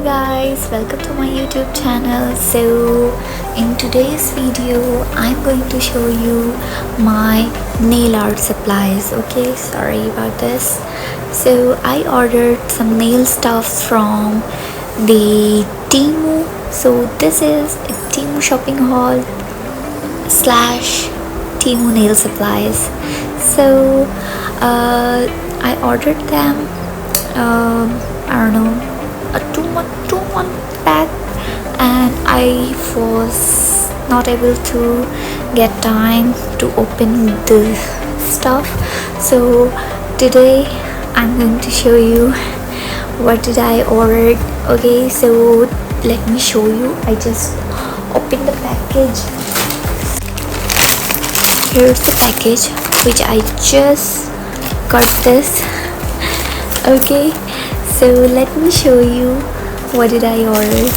guys, welcome to my YouTube channel. So in today's video I'm going to show you my nail art supplies. Okay, sorry about this. So I ordered some nail stuffs from the Temu. So this is a Temu shopping haul slash Temu nail supplies. So I ordered them I don't know a two month back, and I was not able to get time to open the stuff. So today I'm going to show you what did I order. Okay, so let me show you. I just opened the package. Here's the package which I just got this. Okay, so let me show you what did I order.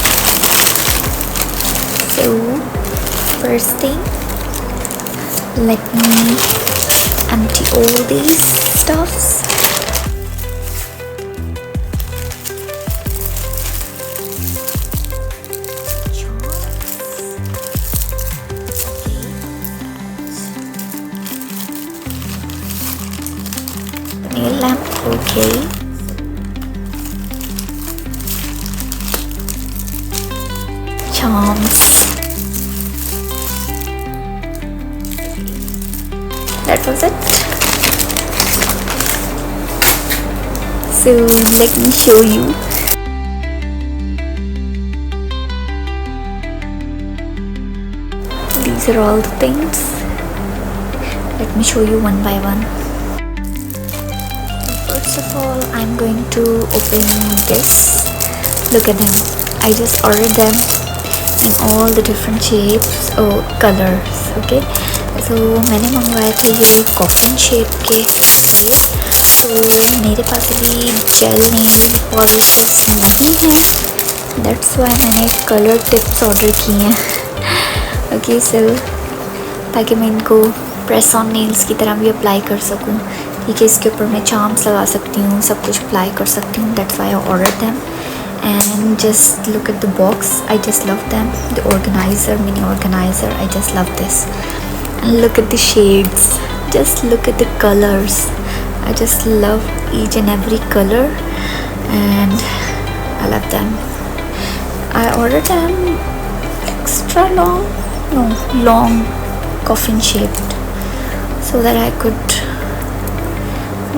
So first thing, let me empty all these stuffs. Nail lamp, okay. Charms. That was it. So let me show you. These are all the things. Let me show you one by one. First of all, I'm going to open this. Look at them. I just ordered them in all the different shapes or colors. Okay, so मैंने मंगवाए थे ये coffin shape के थे. तो मेरे पास अभी jail nail polishes नहीं है, दैट्स वाई मैंने कलर टिप्स ऑर्डर किए हैं. ओके, सो ताकि मैं इनको प्रेस ऑन नेल्स की तरह भी अप्लाई कर सकूं. ठीक है, इसके ऊपर मैं चार्म्स लगा सकती हूँ, सब कुछ अप्लाई कर सकती हूँ. That's why I order them. And just look at the box. I just love them. The organizer, mini organizer, I just love this. And look at the shades, just look at the colors. I just love each and every color, and I love them. I ordered them extra long, no, long coffin shaped, so that I could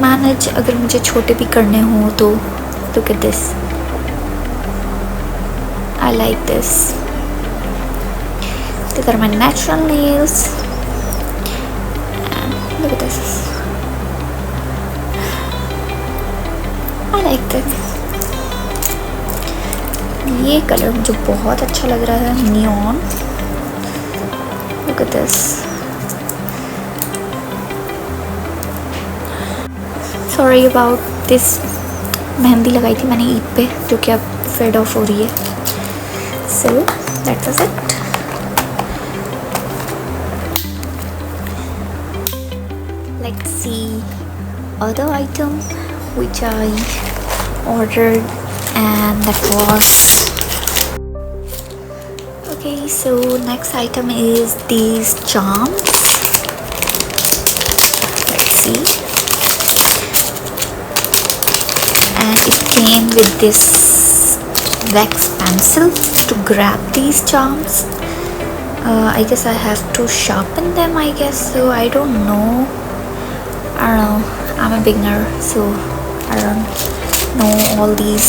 manage अगर मुझे छोटे भी करने हो तो. Look at this. I like this. These are my natural nails, and look at this. I like them. ये colour मुझे बहुत अच्छा लग रहा है, neon. Look at this. Sorry about this. Mehndi लगाई थी मैंने ईद पे, जो कि अब फेड ऑफ हो रही है. So that was it. Let's see other item which I ordered, and that was okay. So next item is these charms. Let's see, and it came with this wax pencil to grab these charms. I guess I have to sharpen them, I guess. So I don't know. I'm a beginner, so I don't know all these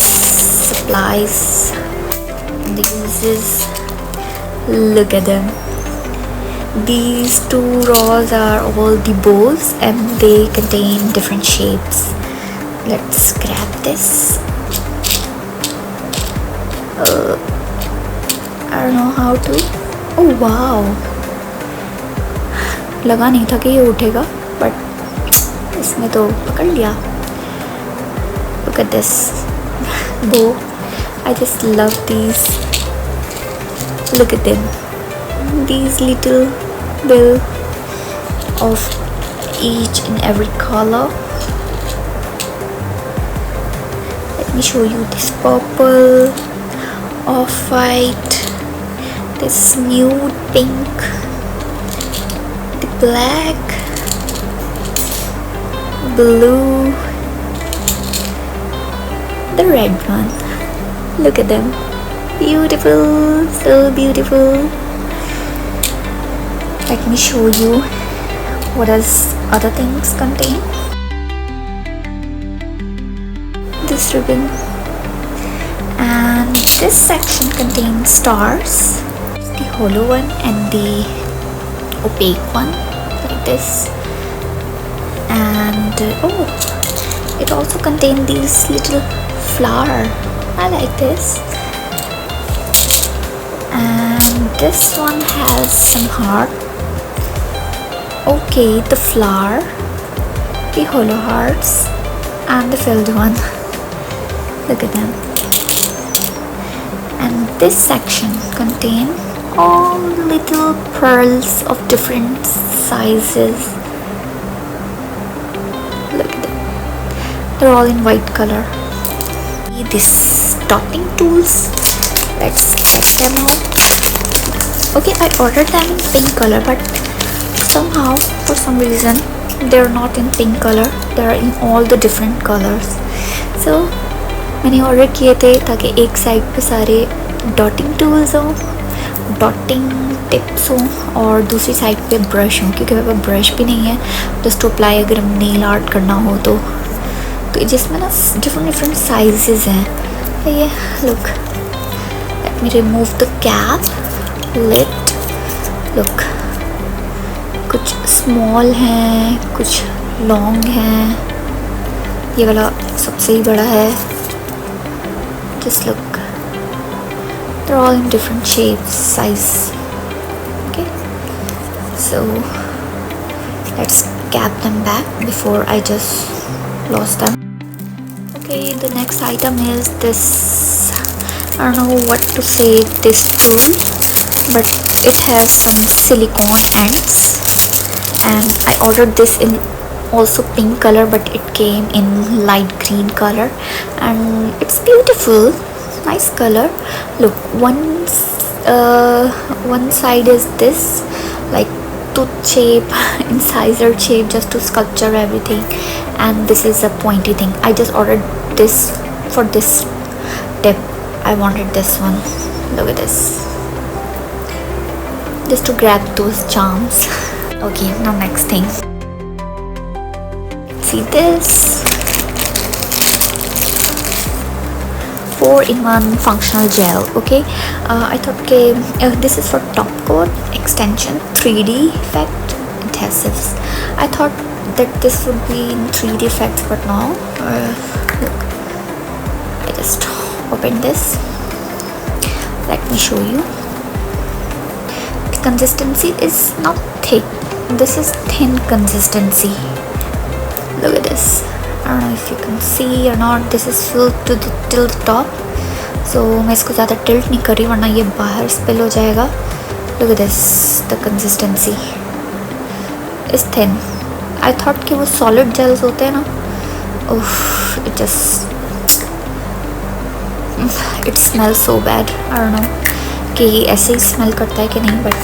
supplies and the uses. Look at them. These two rows are all the bowls, and they contain different shapes. Let's grab this. I don't know how to. Oh wow, लगा नहीं था कि ये उठेगा, but इसने तो पकड़ लिया. Look at this bow. I just love these. Look at them. These little bill of each and every color. Let me show you this purple, off-white, this nude pink, the black, blue, the red one. Look at them. Beautiful, so beautiful. Let me show you what does other things contain. This ribbon, and this section contains stars, the hollow one and the opaque one, like this. And oh, it also contains these little flower. I like this. And this one has some heart. Okay, the flower, the hollow hearts, and the filled one. Look at them. And this section contains all little pearls of different sizes. Look at them. They're all in white color. This dotting tools. Let's get them out. Okay, I ordered them in pink color, but somehow, for some reason, they're not in pink color. They're in all the different colors. So मैंने order किए थे ताकि एक side पे सारे डॉटिंग tools हों, डॉटिंग tips हों, और दूसरी साइड पे ब्रश हों, क्योंकि मेरे पास ब्रश भी नहीं है जस्ट टू अप्लाई अगर हम नेल आर्ट करना हो तो जिसमें ना डिफरेंट साइजेस हैं। ये look, let me remove the cap lid. Look, कुछ स्मॉल हैं, कुछ लॉन्ग हैं, ये वाला सबसे ही बड़ा है। Just look, they're all in different shapes, size. Okay, so let's cap them back before I just lost them. Okay, the next item is this. I don't know what to say this tool, but it has some silicone ends, and I ordered this in also pink color, but it came in light green color, and it's beautiful, nice color. Look, one side is this like tooth shape, incisor shape, just to sculpture everything, and this is a pointy thing. I just ordered this for this tip. I wanted this one. Look at this, just to grab those charms. Okay, now next thing. See this 4-in-1 functional gel. Okay, I thought this is for top coat, extension, 3D effect, adhesives. I thought that this would be in 3D effects, but no. Look, I just opened this. Let me show you. The consistency is not thick. This is thin consistency. Look at this. I don't know if you can see or not. This is filled to till the top. So मैं इसको ज़्यादा tilt नहीं कर रही वरना ये बाहर spill हो जाएगा. Look at this. The consistency is thin. I thought कि वो solid gels होते हैं ना. Oof, it smells so bad. I don't know कि ऐसे ही smell करता है कि नहीं, but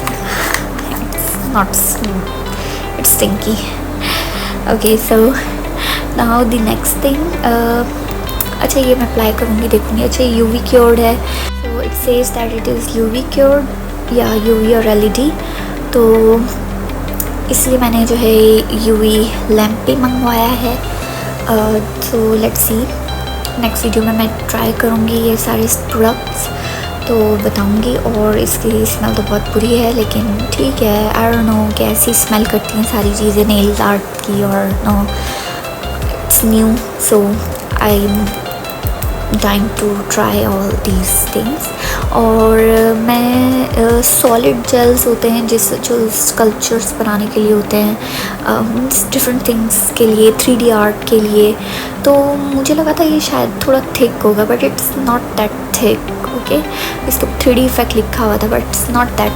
it's not. It's stinky. Okay, so now the next thing. अच्छा, ये मैं अप्लाई करूँगी, देखूँगी. अच्छा, UV cured है, so it says that it is UV cured या UV और LED, तो इसलिए मैंने जो है UV लैम्प भी मंगवाया है. so let's see, next video में मैं ट्राई करूँगी ये सारे प्रोडक्ट्स, तो बताऊँगी. और इसकी स्मेल तो बहुत बुरी है, लेकिन ठीक है. आई डोंट नो कैसी स्मेल करती हैं सारी चीज़ें नेल आर्ट की, और no it's new, so I am time to try all these things. और मैं सॉलिड जेल्स होते हैं जो स्कल्पचर्स बनाने के लिए होते हैं, डिफरेंट थिंग्स के लिए, 3D आर्ट के लिए, तो मुझे लगा था ये शायद थोड़ा थिक होगा, but it's not that thick. Okay, इसको 3D इफेक्ट लिखा हुआ था, but it's not that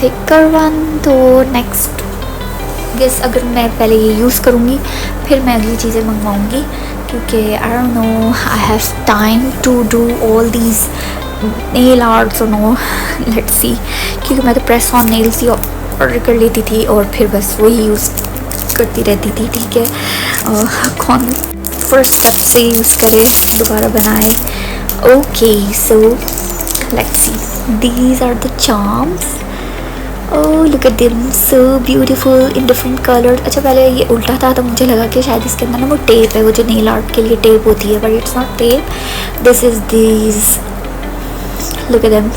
thicker one. तो नेक्स्ट गेस, अगर मैं पहले ये यूज़ करूँगी फिर मैं अगली चीज़ें मंगवाऊँगी, क्योंकि I don't know, I have time to do all these nail arts और नो, लेट्स सी, क्योंकि मैं तो प्रेस ऑन नेल्स ही ऑर्डर कर लेती थी और फिर बस वही यूज़ करती रहती थी। ठीक है, कौन फर्स्ट स्टेप से यूज़ करे दोबारा बनाए। Okay, so let's see, these are the charms. Oh look at them, so beautiful in different colours. अच्छा पहले ये उल्टा था तो मुझे लगा कि शायद इसके अंदर ना वो टेप है, वो जो नेल आर्ट के लिए टेप होती है, but it's not tape, this is these, look at them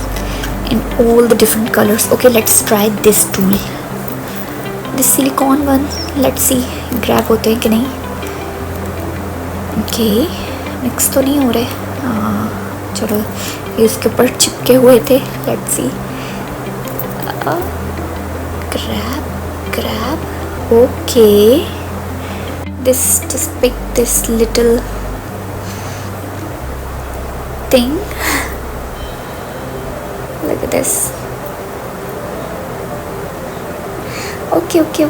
in all the different colours. Okay, let's try this tool, this silicon one, let's see grab होते हैं कि नहीं। ओके, मिक्स तो नहीं हो रहे, हाँ चलो, ये इसके ऊपर चिपके हुए थे, let's see, grab, okay, this, just pick this little thing, look at this, okay,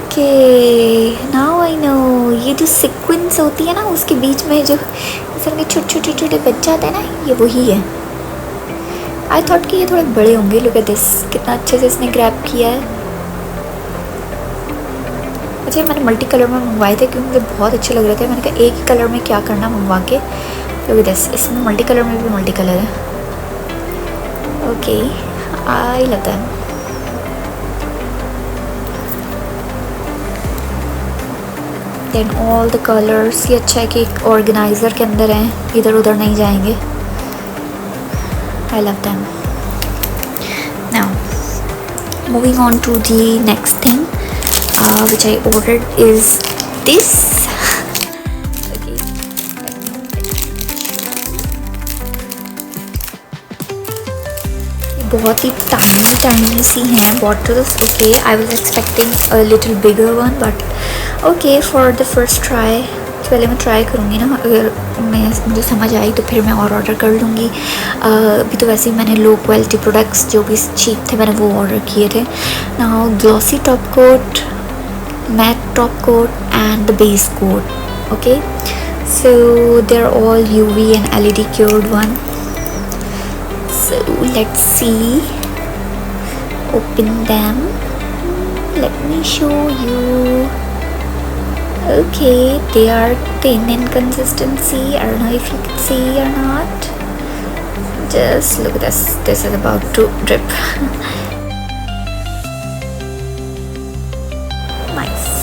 now I know, ये जो sequence होती है ना उसके बीच में जो इस तरह के छोटे बच जाते हैं ना, ये वही है। आई थॉट कि ये थोड़े बड़े होंगे, लुक एट दिस, कितना अच्छे से इसने ग्रैब किया है। अच्छा, मैंने मल्टी कलर में मंगवाए थे क्योंकि मुझे बहुत अच्छे लग रहे थे, मैंने कहा एक ही कलर में क्या करना मंगवा के, लुक एट दिस, इसमें मल्टी कलर में भी मल्टी कलर है। Okay, I love them. Then all the colours, ये अच्छा है कि एक ऑर्गेनाइज़र के अंदर हैं, इधर उधर नहीं जाएंगे। I love them. Now, moving on to the next thing, which I ordered is this. Okay. बहुत ही tiny सी हैं bottles. Okay, I was expecting a little bigger one, but okay, for the first try. पहले मैं try करूँगी ना, अगर मुझे समझ आई तो फिर मैं और ऑर्डर कर लूँगी। अभी तो वैसे ही मैंने लो क्वालिटी प्रोडक्ट्स जो भी चीप थे मैंने वो ऑर्डर किए थे। Now glossy top coat, matte top coat and the base coat. Okay, so they are all UV and LED cured one. So let's see, open them, let me show you. Okay, they are thin in consistency. I don't know if you can see or not. Just look at this. This is about to drip. Nice.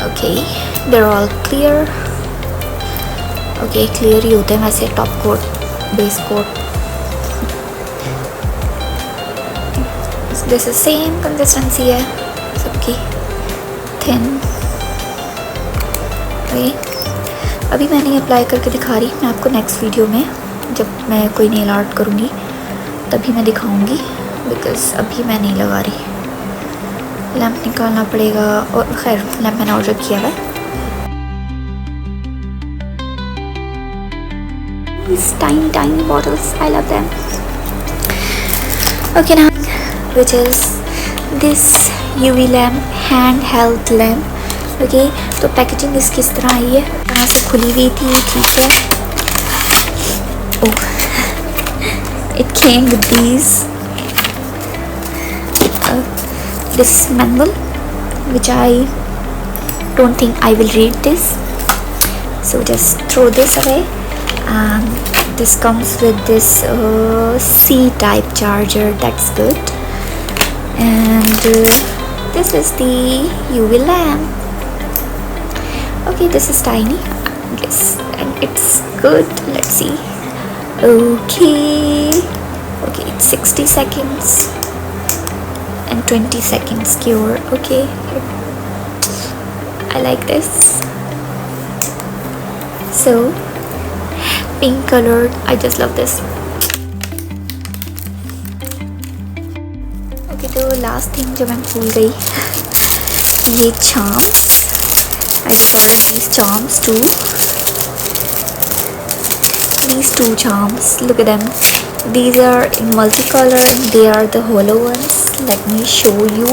Okay, they're all clear. Okay, clear ही होते हैं वैसे top coat, base coat. This is same consistency है सबकी, thin. अभी मैं नहीं apply करके दिखा रही, मैं आपको नेक्स्ट वीडियो में जब मैं कोई नेल आर्ट करूँगी तभी मैं दिखाऊँगी, बिकॉज़ अभी मैं नहीं लगा रही। लैम्प निकालना पड़ेगा, और खैर लैम्प मैंने ऑर्डर किया है। These tiny bottles, I love them. Okay, now which is this UV lamp, handheld lamp. Okay, तो पैकेजिंग इसकी इस तरह आई है, यहाँ से खुली हुई थी, ठीक है। Oh, it came with this manual which I don't think I will read this, so just throw this away. And this comes with this C-type charger, that's good. And this is the UV lamp. Okay, this is tiny, yes, and it's good. Let's see. Okay, it's 60 seconds and 20 seconds cure. Okay, I like this. So pink colored, I just love this. Okay, तो last thing जो मैं भूल गई, ये charms. I just ordered these charms too. These two charms, look at them. These are in multicolor and they are the hollow ones. Let me show you.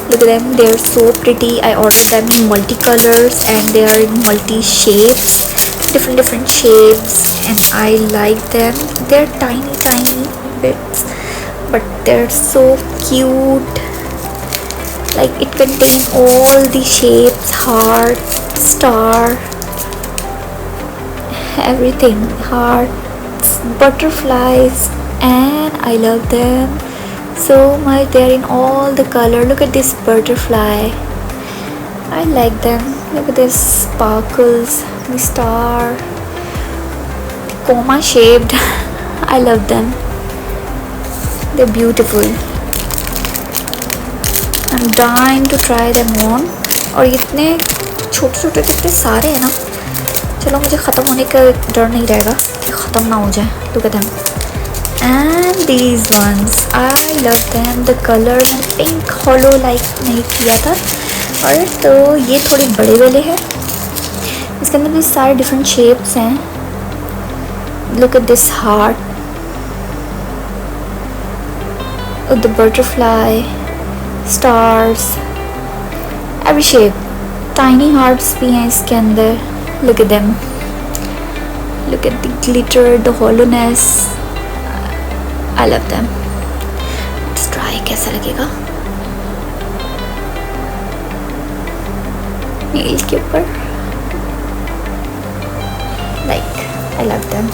Look at them, they are so pretty. I ordered them in multicolors and they are in multi shapes. different shapes, and I like them. They're tiny bits, but they're so cute. Like it contains all the shapes, heart, star, everything, hearts, butterflies, and I love them so much. They're in all the color. Look at this butterfly, I like them. Look at this sparkles, the star, coma shaped. I love them, they're beautiful. I'm dying to try them on. और इतने छोटे छोटे कितने सारे हैं ना, चलो मुझे ख़त्म होने का डर नहीं रहेगा कि ख़त्म ना हो जाए. Look at them. And these ones, I love them. The color में pink hollow like नहीं किया था, और तो ये थोड़े बड़े वाले हैं. इसके अंदर भी सारे डिफरेंट शेप्स हैं. Look at this heart, the butterfly, stars, every shape. Tiny hearts भी हैं इसके अंदर. Look at them. Look at the glitter, the hollowness. I love them. Let's try कैसा लगेगा नील के ऊपर. Like I love them.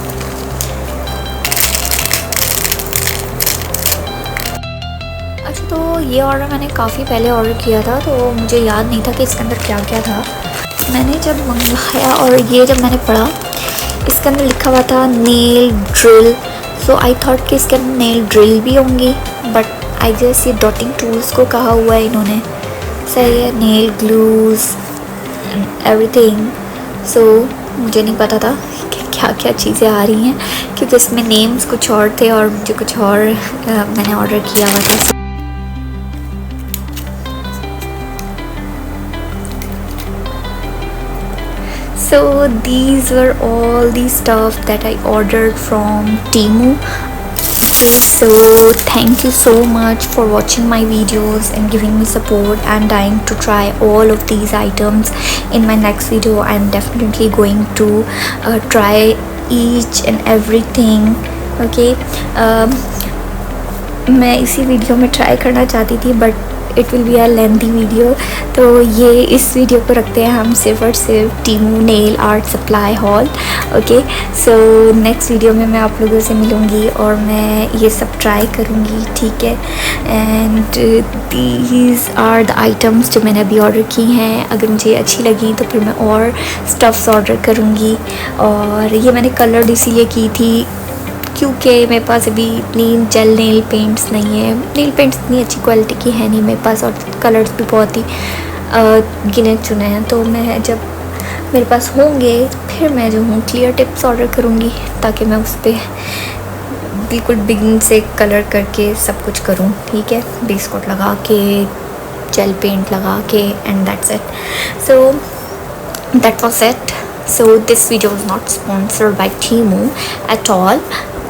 अच्छा, तो ये ऑर्डर मैंने काफ़ी पहले ऑर्डर किया था, तो मुझे याद नहीं था कि इसके अंदर क्या क्या था. मैंने जब मंगवाया और ये जब मैंने पढ़ा, इसके अंदर लिखा हुआ था nail drill. So I thought कि इसके अंदर नेल ड्रिल भी होंगी, बट आई गेस ये डॉटिंग टूल्स को कहा हुआ है इन्होंने. सही है, नेल ग्लूज एंड एवरीथिंग. सो मुझे नहीं पता था कि क्या क्या चीज़ें आ रही हैं, क्योंकि इसमें नेम्स कुछ और थे और मुझे कुछ और मैंने ऑर्डर किया हुआ था. So these were all the stuff that I ordered from Temu. So thank you so much for watching my videos and giving me support. I'm dying to try all of these items. In my next video I'm definitely going to try each and everything. Okay, मैं इसी video में try करना चाहती थी, but it will be a lengthy video, तो ये इस video को रखते हैं हम सिर्फ और सिर्फ Temu nail art supply haul. Okay, so next video में मैं आप लोगों से मिलूँगी और मैं ये सब ट्राई करूँगी. ठीक है, and these are the items जो मैंने अभी ऑर्डर की हैं. अगर मुझे अच्छी लगी तो फिर मैं और स्टफ्स ऑर्डर करूँगी. और ये मैंने कलर्ड इसीलिए की थी क्योंकि मेरे पास अभी इतनी जेल नेल पेंट्स नहीं है. नेल पेंट्स इतनी अच्छी क्वालिटी की है नहीं मेरे पास, और कलर्स भी बहुत ही गिने चुने हैं. तो मैं जब मेरे पास होंगे फिर मैं जो हूँ क्लियर टिप्स ऑर्डर करूँगी, ताकि मैं उस पर बिल्कुल बिगिन से कलर करके सब कुछ करूँ. ठीक है, बेस कोट लगा के, जेल पेंट लगा के, and that's it. So that was it. So this video was not sponsored by Temu at all.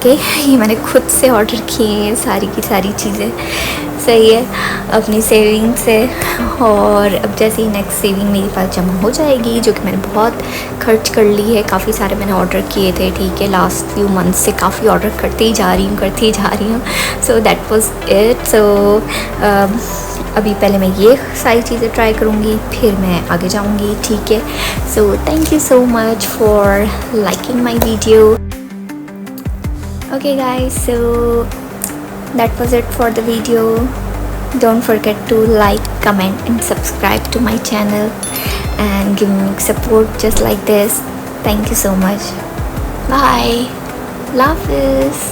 ये मैंने खुद से ऑर्डर किए हैं सारी की सारी चीज़ें. सही है, अपनी सेविंग से. और अब जैसे ही नेक्स्ट सेविंग मेरे पास जमा हो जाएगी, जो कि मैंने बहुत खर्च कर ली है, काफ़ी सारे मैंने ऑर्डर किए थे. ठीक है, लास्ट फ्यू मंथ से काफ़ी ऑर्डर करते ही जा रही हूँ. So that was it. So अभी पहले मैं ये सारी चीज़ें ट्राई करूँगी, फिर मैं आगे जाऊँगी. ठीक है, so thank you so much for liking my video. Okay guys, so that was it for the video. Don't forget to like, comment and subscribe to my channel and give me support just like this. Thank you so much. Bye. Love this.